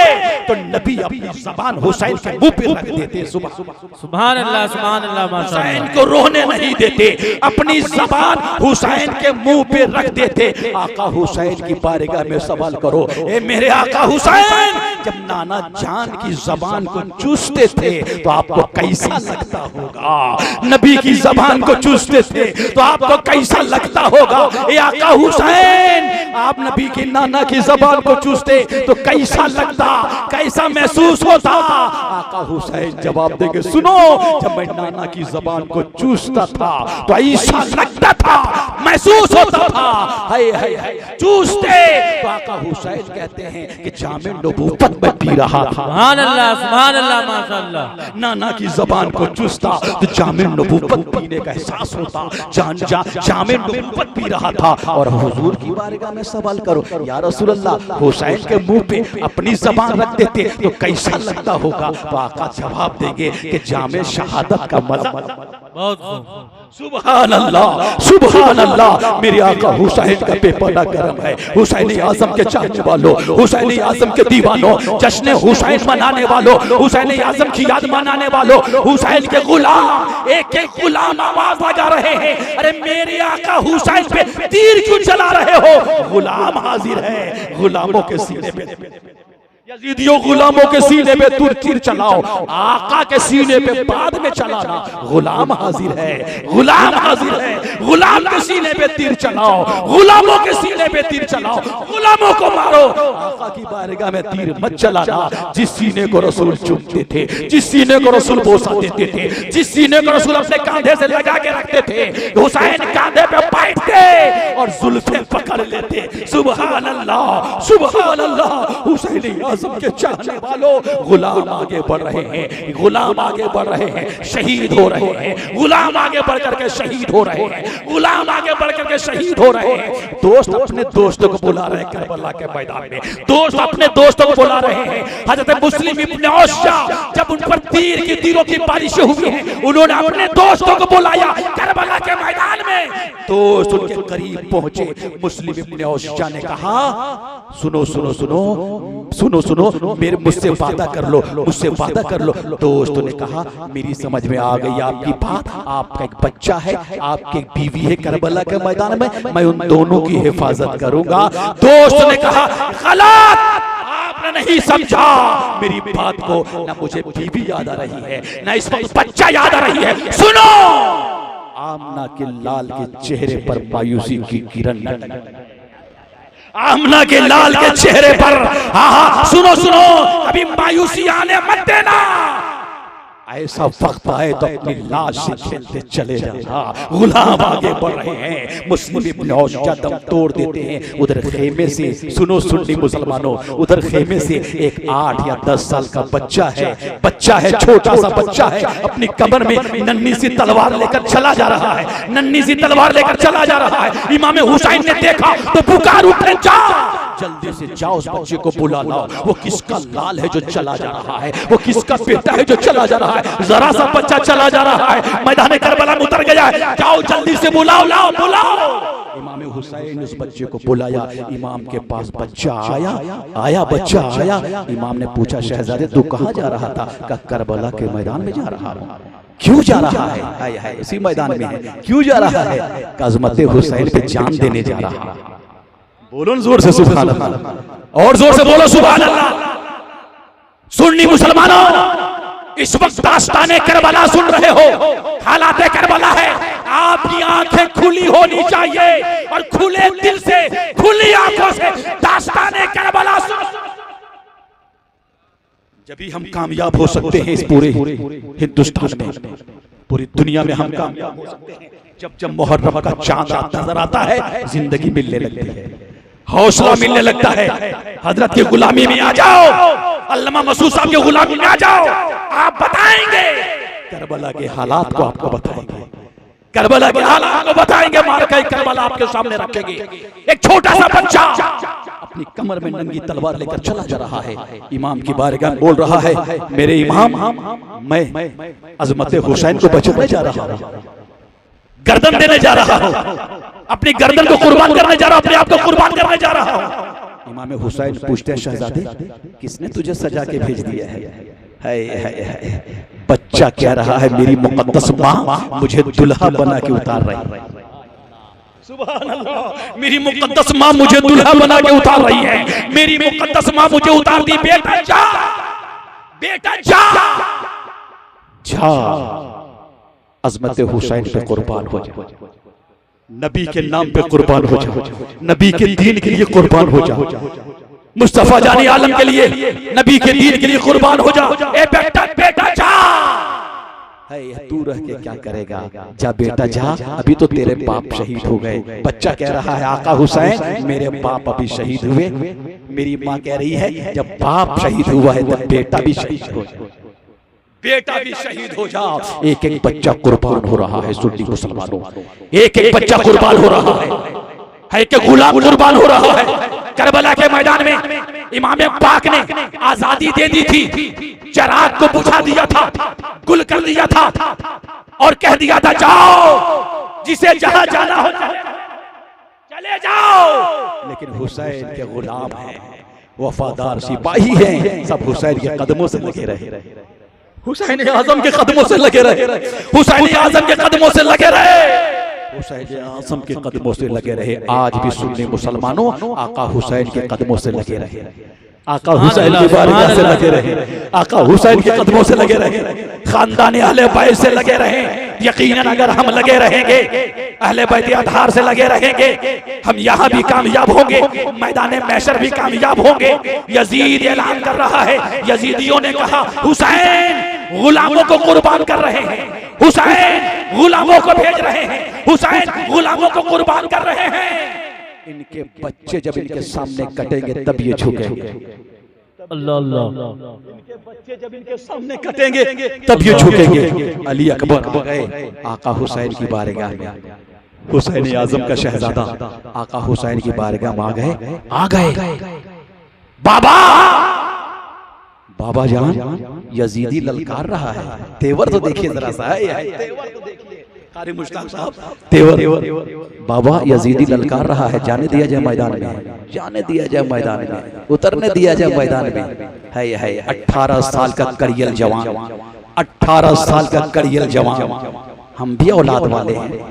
तो नबी अपनी ज़बान हुसैन के मुंह पे रख देते। सुभान अल्लाह, सुभान अल्लाह, माशाअल्लाह। हुसैन को रोने नहीं देते, अपनी ज़बान हुसैन के मुंह पे रख देते। आका हुसैन की बारगाह में सवाल करो, ए मेरे आका हुसैन, जब नाना जान की ज़बान को चूसते थे तो आपको कैसा लगता होगा? नबी की ज़बान को चूसते थे तो आपको कैसा लगता होगा? ए आका हुसैन, आप नबी की नाना की ज़बान को चूसते तो कैसा लगता, कैसा महसूस होता? आका हुसैन जवाब देंगे, सुनो, जब मैं नाना की ज़बान को चूसता था तो ऐसा लगता था, महसूस होता था। हाय हाय हाय, चूसते तो आका हुसैन कहते हैं कि जामे नबूवत में पी रहा था। सुभान अल्लाह, सुभान अल्लाह, माशाअल्लाह। नाना की ज़बान को चूसता तो जामे नबूवत पीने का एहसास होता, जामे नबूवत पी रहा था। और हुजूर की बारगाह में सवाल करो, या रसूल अल्लाह, हुसैन के मुंह पे अपनी ज़बान रख देते तो कैसा लगता होगा? तो आका जवाब देंगे कि जामे शहादत का मज़ा। बहुत सुभान अल्लाह, सुभान अल्लाह। मेरे आका हुसैन का बेपना करम है। हुसैन आजम के चाहने वालों, हुसैन आजम के दीवानों, जश्न हुसैन मनाने वालों, हुसैन आजम की याद मनाने वालों, हुसैन के गुलाम एक एक गुलाम आवाज लगा रहे हैं, अरे मेरे आका हुसैन पे तीर क्यों चला रहे हो? गुलाम हाजिर है, गुलामों के सीने पे, यजीदियों गुलामों के सीने पे तुर तीर चलाओ, आका के सीने पे बाद में चलाना। गुलाम हाजिर है, गुलाम हाजिर है, गुलाम के सीने पे तीर चलाओ, गुलामों के सीने पे तीर चलाओ, गुलामों को मारो। आका की बारगाह में तीर मत चलाना। जिस सीने को रसूल चूमते थे, जिस सीने को रसूल बोसा देते थे, जिस सीने को रसूल अपने कांधे से लगा के रखते थे, हुसैन कांधे पे बैठते और जुल्फे पकड़ लेते। सुभान अल्लाह, सुभान अल्लाह। हुसैन के चाहने वालों, गुलाम आगे बढ़ रहे हैं, गुलाम आगे बढ़ रहे हैं, शहीद हो रहे हैं, गुलाम आगे बढ़ करके शहीद हो रहे हैं, गुलाम आगे बढ़ करके शहीद हो रहे हैं। दोस्त अपने दोस्तों को बुला रहे हैं करबला के मैदान में, दोस्त अपने दोस्तों को बुला रहे हैं। हजरत मुस्लिम इब्न औशा, जब उन पर तीरों की बारिशें हुई हैं, उन्होंने अपने दोस्तों को बुलाया करबला के मैदान में। दोस्त उनके करीब पहुंचे। मुस्लिम इब्न औशा ने कहा, सुनो सुनो सुनो सुनो सुनो, मेरे मुझसे वादा कर लो, मुझसे वादा कर लो। दोस्तों ने कहा, मेरी समझ में आ गई आपकी बात, आपका एक बच्चा है, आपकी एक बीवी है करबला के मैदान में, मैं उन दोनों की हिफाजत करूंगा। दोस्त ने कहा, गलत, आपने नहीं समझा मेरी बात को। ना मुझे बीवी याद आ रही है, ना इस वक्त बच्चा याद आ रही है। सुनो, आमना के लाल के चेहरे पर मायूसी की किरण, आमना के लाल के चेहरे पर हाँ सुनो सुनो, अभी मायूसी आने मत देना। ऐसा वक्त आए तो अपनी लाश से खेलते चले जाना। गुलाम आगे बढ़ रहे हैं, मुस्लिम इब्न औशजा दम तोड़ देते हैं। उधर खेमे से सुनो सुन्नी मुसलमानों, उधर खेमे से एक 8 या 10 साल का बच्चा है, छोटा सा बच्चा है, अपनी कमर में नन्ही सी तलवार लेकर चला जा रहा है, नन्ही सी तलवार लेकर चला जा रहा है। इमाम हुसैन ने देखा तो पुकार उठे, जाओ जल्दी से जाओ उस बच्चे को बुला लाओ। वो किसका लाल है जो चला जा रहा है, वो किसका बेटा है जो चला जा रहा है। जरा सा बच्चा चला जा रहा है, मैदान करबला में उतर गया है, जाओ जल्दी से बुलाओ, लाओ बुलाओ। इमाम हुसैन उस बच्चे को बुलाया। इमाम के पास बच्चा आया, बच्चा आया। इमाम ने पूछा, शहजादे तू कहाँ जा रहा था? कहा करबला के मैदान में जा रहा हूँ। क्यों जा रहा है? हाय हाय, उसी मैदान में है। क्यों जा रहा है? अज़मत हुसैन पे जान देने जा रहा है। बोलो जोर से सुभान अल्लाह, और जोर से बोलो सुभान अल्लाह। सुन्नी मुसलमानों, इस वक्त दास्ताने करबला सुन रहे हो, हालात करबला है। आपकी आंखें खुली होनी चाहिए और खुले दिल से, खुली आंखों से दास्ताने करबला सुन। जब भी हम कामयाब हो सकते हैं इस पूरे हिंदुस्तान में, पूरी दुनिया में हम कामयाब हो सकते हैं जब मुहर्रम का चांद नजर आता है, जिंदगी मिलने लगती है, हौसला मिलने लगता है। हजरत की गुलामी में आ जाओ, अल्लामा मसूद साहब की गुलामी में आ जाओ। आप बताएंगे करबला के हालात को, आपको बताएंगे करबला के हालात को बताएंगे। मारका करबला आपके सामने रखेंगे। एक छोटा सा बच्चा अपनी कमर में नंगी तलवार लेकर चला जा रहा है। इमाम की बारगाह बोल रहा है, मेरे इमाम, मैं अज़मत हुसैन को बचाने जा रहा हूं, गर्दन देने जा रहा हूं, अपनी गर्दन को कुर्बान करने जा रहा हूं, अपने आप को कुर्बान करने जा रहा हूं। इमाम हुसैन पूछते हैं, शहजादे किसने तुझे सजा के भेज दिया है? हाय, बच्चा कह रहा है, मेरी मुकद्दस माँ मुझे दुल्हा बना के उतार रही है। सुभान अल्लाह, मेरी मुकद्दस माँ मुझे दुल्हा बना के उतार रही है। मेरी मुकद्दस माँ मुझे उतार दी, बेटा जा, बेटा जा, जा अज़मत हुसैन पे कुर्बान हो जा, नबी के नाम पे कुर्बान हो जा, नबी के दीन के लिए कुर्बान हो जा, मुस्तफा जानी आलम के लिए, नबी के दीन के लिए कुर्बान हो जा। ए बेटा, बेटा जा। है तू रह के क्या करेगा? जा बेटा जा, अभी तो तेरे बाप शहीद हो गए। बच्चा कह रहा है, आका हुसैन मेरे बाप अभी शहीद हुए। मेरी माँ कह रही है, जब बाप शहीद हुआ है तब बेटा भी शहीद हो जाए, बेटा भी शहीद हो जाओ। एक एक बच्चा कुर्बान हो रहा है। सुन्नी मुसलमानों, एक एक बच्चा कुर्बान हो रहा है, एक गुलाम कुर्बान हो रहा है। करबला के मैदान में इमाम पाक ने आजादी दे दी थी, चिराग को बुझा दिया था, गुल कर दिया था और कह दिया था, जाओ जिसे जहां जाना हो चले जाओ। लेकिन हुसैन के गुलाम हैं, वफादार सिपाही हैं, सब हुसैन के कदमों से लगे रहे, हुसैन आजम के कदमों से लगे रहे, हुसैन आजम के कदमों से लगे रहे, हुसैन आजम के कदमों से लगे रहे। आज भी सुन्नी मुसलमानों आका हुसैन के कदमों से लगे रहे, आका हुसैन की बारगाह से लगे रहे, आका हुसैन के कदमों से लगे रहे, खानदान अहले बैत से लगे रहे। यकीनन अगर हम लगे रहेंगे, अहले बैत आधार से लगे रहेंगे, हम यहाँ भी कामयाब होंगे, मैदान महशर भी कामयाब होंगे। यजीद ऐलान कर रहा है, यजीदियों ने कहा, हुसैन गुलामों को कुर्बान कर रहे हैं, हुसैन गुलामों को भेज रहे हैं, हुसैन गुलामों को कुर्बान कर रहे हैं। इनके बच्चे जब इनके सामने कटेंगे तब ये झुकेंगे। अल्लाह अल्लाह, इनके बच्चे जब इनके सामने कटेंगे तब ये झुकेंगे। अली अकबर गए आका हुसैन की बारगाह में, हुसैन आजम का शहजादा आका हुसैन की बारगाह में आ गए। बाबा, बाबा जान यजीदी ललकार रहा है। तेवर तो देखिए जरा सा, तेवर तो देखिए कारी मुश्ताक साहब, तेवर। बाबा यजीदी ललकार रहा है, जाने दिया जाए मैदान में, जाने दिया जाए मैदान में, उतरने दिया जाए मैदान में। है 18 साल का करियल जवान, 18 साल का करियल जवान। हम भी औलाद वाले हैं,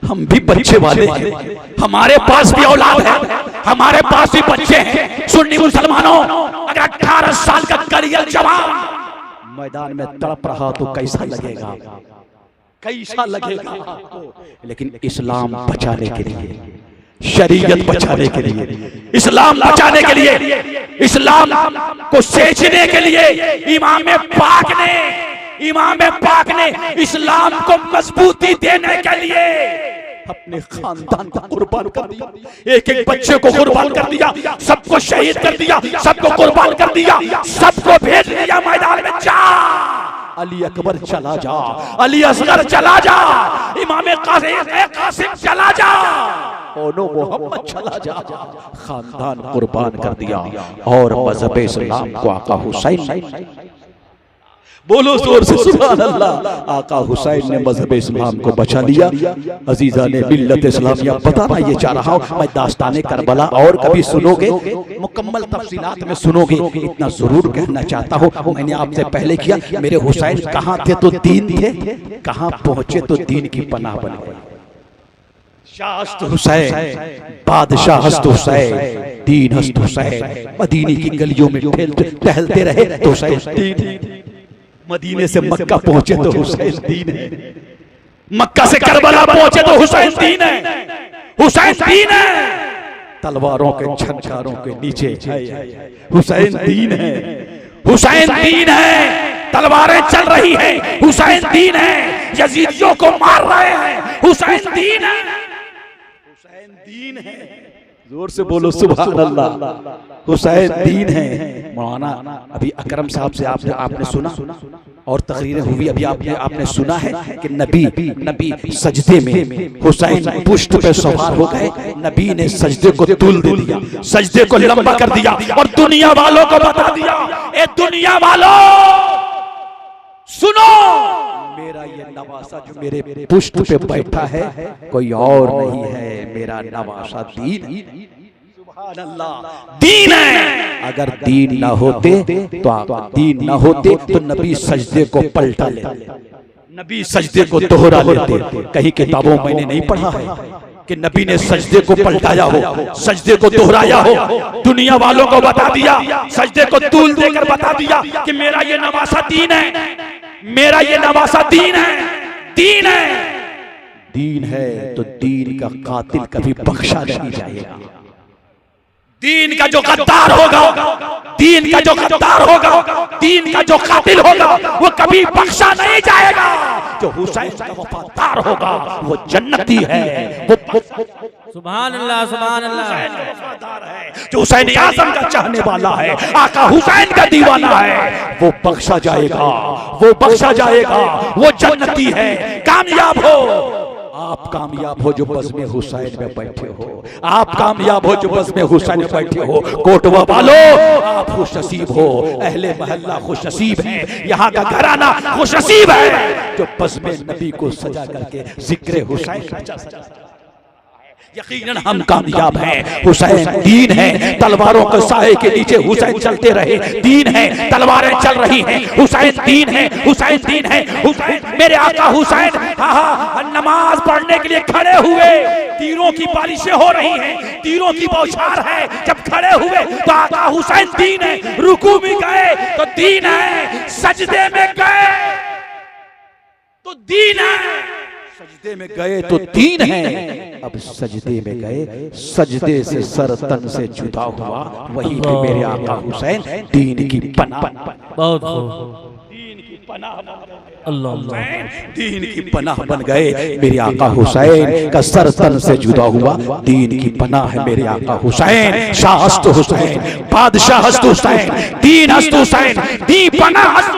हम भी बच्चे वाले हैं, हमारे पास भी औलाद है, हमारे पास भी बच्चे हैं। सुन्नी मुसलमानों, अगर 18 साल का करियल जवान मैदान में तड़प रहा तो कैसा लगेगा, कैसा लगेगा। लेकिन इस्लाम बचाने के लिए, शरीयत बचाने के लिए, इस्लाम बचाने के लिए, इस्लाम को सेचने के लिए इमाम पाक ने इस्लाम को मजबूती देने के लिए अपने खानदान को कुर्बान कर दिया, एक एक बच्चे को कुर्बान कर दिया, सबको शहीद कर दिया, सबको कुर्बान कर दिया, सबको भेज दिया मैदान में। जा अली अकबर चला जा, अली असगर चला जा, इमाम कासिम चला जा, ओनो मोहम्मद चला जा, खानदान कुर्बान कर दिया और मजहब इस्लाम को आका हुसैन, बोलो जोर से सुभान अल्लाह, आका हुसैन ने मजहब इस्लाम को बचा लिया। अजीजा ने मिल्लत इस्लामिया बताना ये चाह रहा हूँ मैं, दास्ताने करबला और कभी सुनोगे, मुकम्मल तफसीलात में सुनोगे। इतना जरूर कहना चाहता हूँ, मैंने आपसे पहले किया, मेरे हुसैन कहाँ थे तो दीन थे, कहाँ पहुंचे तो दीन की पनाह बन गए। शाहस्त हुसैन, बादशाह हस्त हुसैन, दीन हस्त हुसैन, मदीने की गलियों में टहलते रहे तो हुसैन, मदीने से मक्का पहुंचे तो हुसैन दीन है, मक्का से करबला पहुंचे तो हुसैन दीन है, हुसैन दीन है, तलवारों के छनकारों के नीचे हुसैन दीन है, हुसैन दीन है, तलवारें चल रही हैं, हुसैन दीन है, यजीदियों को मार रहे हैं, हुसैन दीन है, हुसैन दीन है, जोर से बोलो सुभान अल्लाह, हुसैन दीन है। मौलाना अभी अकरम साहब से आपने सुना और तकरीरें हुई, अभी आपने सुना है कि नबी सजदे में हुसैन पुष्ट पे सवार हो गए, नबी ने सजदे को तुल दे दिया, सजदे को लंबा कर दिया और दुनिया वालों को बता दिया, ए दुनिया वालों सुनो, मेरा ये नवासा जो मेरे पुष्ट पे बैठा है कोई और नहीं है, मेरा नवासा दीन दीन है। अगर दीन ना होते तो नबी सजदे को पलटा लेते, नबी सजदे को दोहरा लेते। कहीं किताबों मैंने नहीं पढ़ा है कि नबी ने सजदे को पलटाया हो, सजदे को दोहराया हो, दुनिया वालों को बता दिया, सजदे को तूल देकर बता दिया कि मेरा ये नवासा दीन है, मेरा ये नवासा दीन है, दीन है, दीन है। तो दीन का कातिल कभी बख्शा नहीं जाएगा, दीन का जो गद्दार होगा, दीन का जो गद्दार होगा, दीन का जो कातिल होगा वो कभी बख्शा नहीं जाएगा। जो हुसैन का वफादार होगा वो जन्नती है, वो सुभान अल्लाह, सुभान अल्लाह, वफादार है। जो हुसैन आज़म का चाहने वाला है, आका हुसैन का दीवाना है, वो बख्शा जाएगा, वो बख्शा जाएगा, वो जन्नती है। कामयाब हो आप, कामयाब हो जो बज़्म हुसैन में बैठे हो, आप कामयाब हो जो बज़्म हुसैन में बैठे हो। कोटवा वालों आप खुशनसीब हो, अहले मोहल्ला खुशनसीब है, यहाँ का घराना खुशनसीब है जो बज़्म नबी को सजा करके जिक्र हुसैन का यकीनन हम कामयाब हैं। हुसैन दीन है, तलवारों के साए के नीचे हुसैन चलते रहे, दीन है, तलवारें चल रही हैं, हुसैन दीन है, हुसैन दीन है, हुसैन मेरे आका हुसैन नमाज पढ़ने के लिए खड़े हुए, तीरों की बारिशें हो रही हैं, तीरों की बौछार है, जब खड़े हुए तो आका हुसैन दीन है, रुकू में गए तो दीन है, सजदे में गए तो दीन है, सजदे में गए तो दीन है। अब सजदे में गए, सजदे से सर तन से जुदा हुआ, वही पे मेरे आका हुसैन दीन की पनाह, बहुत दीन की पनाह, अल्लाह, दीन की पनाह बन गए। मेरे आका हुसैन का सर तन से जुदा हुआ, दीन की पनाह है मेरे आका हुसैन। शाह हस्त हुसैन, बादशाह हस्त हुसैन, दीन हस्त हुसैन, दी पनाह हस्त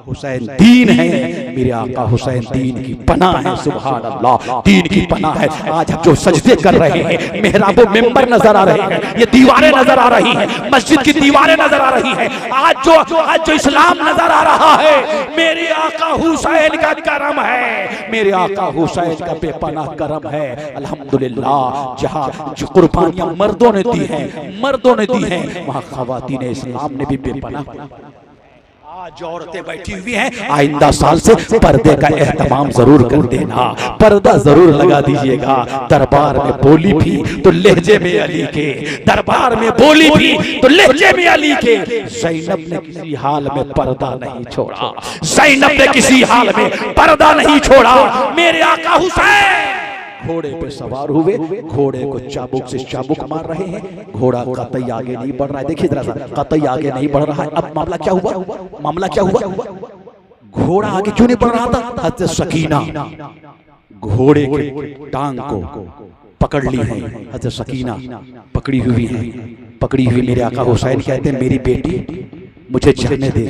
हुसैन दीन है, मेरे आका हुसैन दीन की पनाह है। सुभान अल्लाह, दीन की पनाह है। आज हम जो सजदे कर रहे हैं, मेहराब मिंबर नजर आ रहे हैं, ये दीवारें नजर आ रही हैं, मस्जिद की दीवारें नजर आ रही हैं, आज जो इस्लाम नजर आ रहा है, मेरे आका हुसैन का करम है, मेरे आका हुसैन का बेपनाह करम है। अल्हम्दुलिल्लाह, जहाँ जो कुर्बानियां मर्दों ने दी हैं, मर्दों ने दी हैं, वहाँ खवातीन इस्लाम ने भी बेपनाह। आज औरतें बैठी हुई हैं, आइंदा साल से पर्दे का एहतमाम जरूर कर देना, पर्दा जरूर लगा दीजिएगा। दरबार में बोली भी तो लहजे में अली के, दरबार में बोली भी तो लहजे में अली के। ज़ैनब ने किसी हाल में पर्दा नहीं छोड़ा, ज़ैनब ने किसी हाल में पर्दा नहीं छोड़ा। मेरे आका हुसैन घोड़े पे सवार हुए, घोड़े को चाबुक से चाबुक मार रहे हैं। घोड़ा कतई आगे नहीं बढ़ रहा है। देखिए जरा सा, कतई आगे नहीं बढ़ रहा है। अब मामला क्या हुआ? मामला क्या हुआ? घोड़ा आगे क्यों नहीं बढ़ रहा था? हज़रत सकीना घोड़े के टांग को पकड़ ली है। हज़रत सकीना पकड़ी हुई है, पकड़ी हुई। मेरे आका हुसैन कहते हैं मेरी बेटी मुझे जाने दे,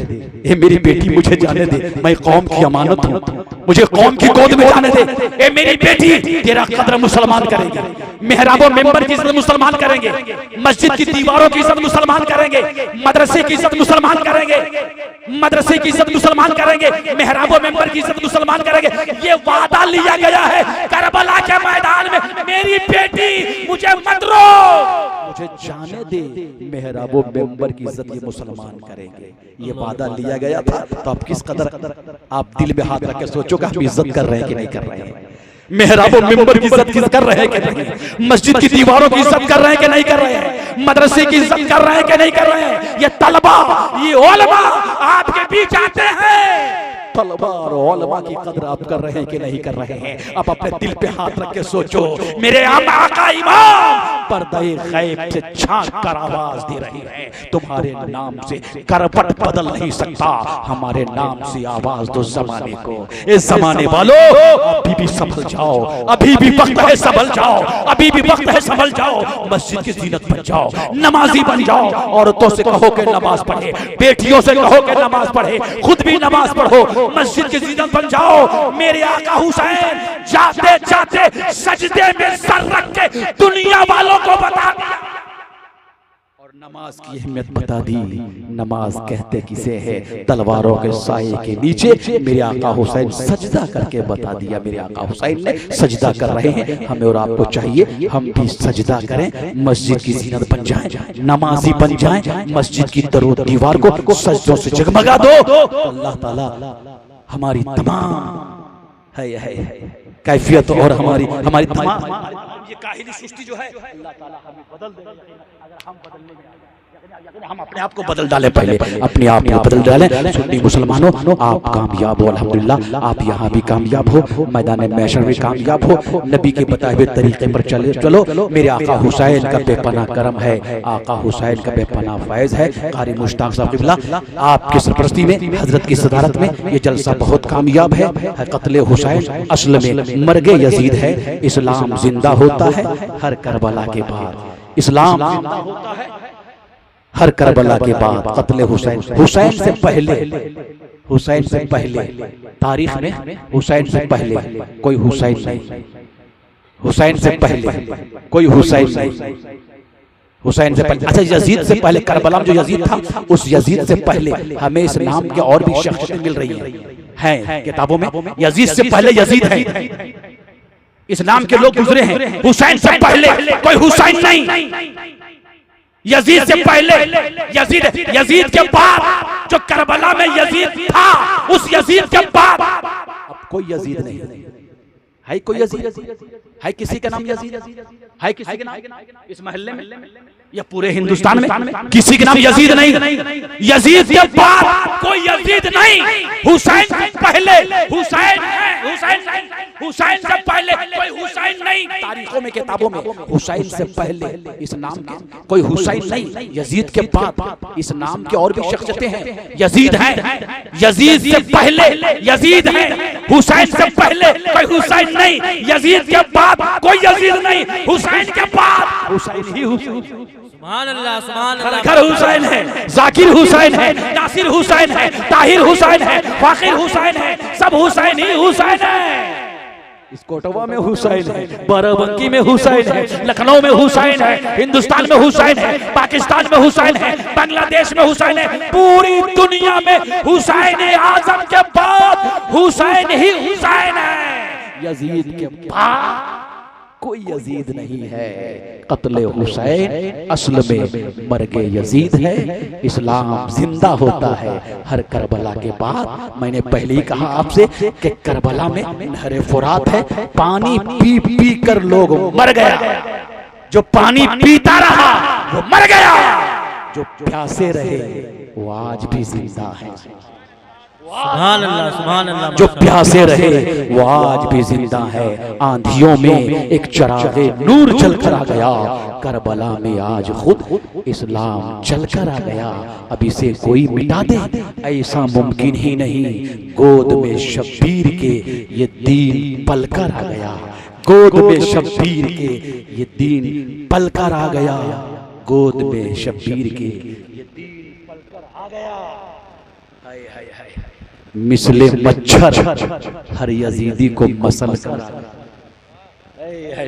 ए मेरी बेटी मुझे जाने दे, मैं कौम की अमानत हूँ, मुझे कौम की गोद में जाने दे। ए मेरी बेटी, तेरा कद्र मुसलमान करेंगे, मेहराबो मेंबर की इज्जत मुसलमान करेंगे, मस्जिद की दीवारों की इज्जत मुसलमान करेंगे, मदरसे की इज्जत मुसलमान करेंगे, मदरसे की इज्जत मुसलमान करेंगे, मेहराबो मेंबर की इज्जत मुसलमान करेंगे। ये वादा लिया गया है करबला के मैदान में, मेरी बेटी मुझे मत रोक, मुझे जाने दे, मेहराबो मेंबर की इज्जत ये मुसलमान करेंगे। ये वादा लिया गया था। तो आप किस कदर आप दिल में हाथ रख के सोचो कि हम इज्जत कर रहे हैं कि नहीं कर रहे हैं? मेहराबो मेंबर की इज्जत किस कर रहे हैं कि नहीं? मस्जिद की दीवारों की इज्जत कर रहे हैं कि नहीं कर रहे हैं? मदरसे की इज्जत कर रहे हैं कि नहीं कर रहे हैं? ये तलबा, ये उलमा आपके बीच आते हैं, तलबा और उलमा की कदर आप कर रहे हैं कि नहीं कर रहे हैं? आप अपने दिल पे हाथ रख के सोचो। मेरे आका इमाम पर्दे गैब से झांक कर आवाज दे रही है, तुम्हारे नाम से करवट बदल नहीं सकता, हमारे नाम से आवाज दो जमाने को। इस जमाने वालों अभी भी संभल जाओ, अभी भी वक्त है संभल जाओ, अभी भी वक्त है संभल जाओ। मस्जिद की जीनत बन जाओ, नमाजी बन जाओ। औरतों से कहो कि नमाज पढ़े, बेटियों से कहो कि नमाज पढ़े, खुद भी नमाज पढ़ो, मस्जिद की जीनत बन जाओ। मेरे आका हुसैन जाते जाते सजदे में सर रख के दुनिया वालों को बता दिया और नमाज की अहमियत बता दी। नमाज कहते किसे है? तलवारों के साये के नीचे मेरे आका हुसैन सजदा करके बता दिया। मेरे आका हुसैन ने सजदा कर रहे हैं, हमें और आपको चाहिए हम भी सजदा करें, मस्जिद की जीनत बन जाएं, नमाजी बन जाएं, मस्जिद की दरो दीवार को सजदों से जगमगा दो। अल्लाह ताला हमारी तमाम है कैफियत और हमारी तमाम ये काहिली सुस्ती जो है अल्लाह ताला हमें बदल दे। अगर हम बदलने हम अपने आप को बदल डाले, पहले अपने आप को बदल डालें। सुन्नी मुसलमानों आप कामयाब हो, अल्हम्दुलिल्लाह आप यहाँ भी कामयाब हो, मैदान महशर में कामयाब हो, नबी के बताए हुए तरीके पर चलो। मेरे आका हुसैन का बेपनाह करम है, आका हुसैन का बेपनाह फैज़ है। कारी मुश्ताक साहब क़िबला आपकी सरपरस्ती में, हजरत की सदारत में ये जलसा बहुत कामयाब है। क़त्ल हुसैन असल में मर्गे यजीद है, इस्लाम जिंदा होता है हर करबला के बाद, इस्लाम जिंदा होता है हर करबला के बाद। क़त्ल हुसैन, हुसैन से पहले, हुसैन से पहले तारीख में हुसैन से पहले कोई हुसैन नहीं, हुसैन से पहले कोई हुसैन नहीं, हुसैन से पहले। अच्छा यजीद से पहले, करबला में जो यजीद था उस यजीद से पहले हमें इस नाम के और भी शख्सियतें मिल रही हैं किताबों में। यजीद से पहले यजीद है, इस नाम के लोग गुजरे हैं। हुसैन से पहले कोई हुसैन नहीं, यजीद से पहले यजीद के बाद जो करबला में यजीद था उस यजीद के बाद अब कोई यजीद नहीं है। कोई यजीद है? किसी का नाम यजीद है? किसी के नाम इस मोहल्ले में या पूरे हिंदुस्तान में किसी के नाम यजीद नहीं? यजीद के बाद कोई यजीद नहीं, हुसैन से पहले हुसैन है, हुसैन से पहले कोई हुसैन नहीं। तारीखों में किताबों में हुसैन से पहले इस नाम के कोई हुसैन नहीं, यजीद के बाद इस नाम के और भी शख्सियतें हैं। यजीद है, यजीद से पहले यजीद है, हुसैन से पहले कोई हुसैन नहीं, यजीद के बाद कोई यजीद नहीं, हुसैन के बाद हुसैन ही हुसैन। सुभान अल्लाह, सुभान अल्लाह। हुसैन है, जाकिर हुसैन है, नासिर हुसैन है, ताहिर हुसैन है, फाकिर हुसैन है, सब हुसैन ही हुसैन है। इस कोटवा में हुसैन है, बाराबंकी में हुसैन है, लखनऊ में हुसैन है, हिंदुस्तान में हुसैन है, पाकिस्तान में हुसैन है, बांग्लादेश में हुसैन है, पूरी दुनिया में हुसैन आजम के बाद हुसैन ही हुसैन है। यजीद के बाद कोई यजीद नहीं है। क़त्ल हुसैन असल में मर्गे यजीद है, इस्लाम जिंदा होता है हर करबला के बाद। मैंने पहले ही कहा आपसे कि करबला में नहर फुरात है, पानी पी पी कर लोग मर गया, जो पानी पीता रहा वो मर गया, जो प्यासे रहे वो आज भी जिंदा है, सुभान अल्लाह, सुभान अल्लाह। जो प्यासे रहे वो आज भी जिंदा है। आंधियों में एक चरागे नूर चलकर आ गया, करबला में आज खुद इस्लाम चलकर आ गया। अब इसे कोई मिटा दे ऐसा मुमकिन ही नहीं। गोद में शब्बीर के ये दीन पलकर आ गया, गोद में शब्बीर के ये दीन पलकर आ गया, गोद में शब्बीर के ये दीन पलकर आ गया। हाय हाय हाय, मिसले मच्छर हर यजीदी को मसल कर,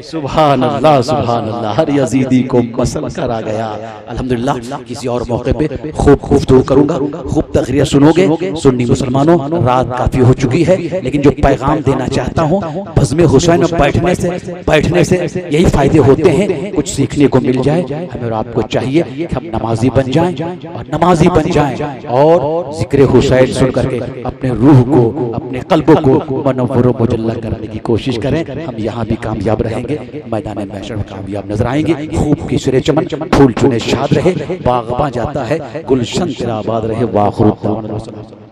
सुभान अल्लाह, सुभान अल्लाह, हर यजीदी को मसल कर आ गया। अल्हम्दुलिल्लाह, किसी और मौके पे खूब गुफ्तगू करूंगा, खूब तकरीर सुनोगे। सुन्नी मुसलमानों, रात काफी हो चुकी है, लेकिन जो पैगाम देना चाहता हूँ, बज़्म हुसैन बैठने से यही फायदे होते हैं, कुछ सीखने को मिल जाए। हमें और आपको चाहिए कि हम नमाजी बन जाएं और नमाजी बन जाएं और जिक्र हुसैन सुन करके अपने रूह को, अपने कल्ब को मनव्वर व मुजल्ला करने की कोशिश करें। हम यहाँ भी कामयाब रहेंगे, मैदान महशर में कामयाब नजर आएंगे। खूब किसरे चमन, फूल चुने शाद रहे, बागबां जाता है गुलशन तेरा आबाद रहे। वाखिर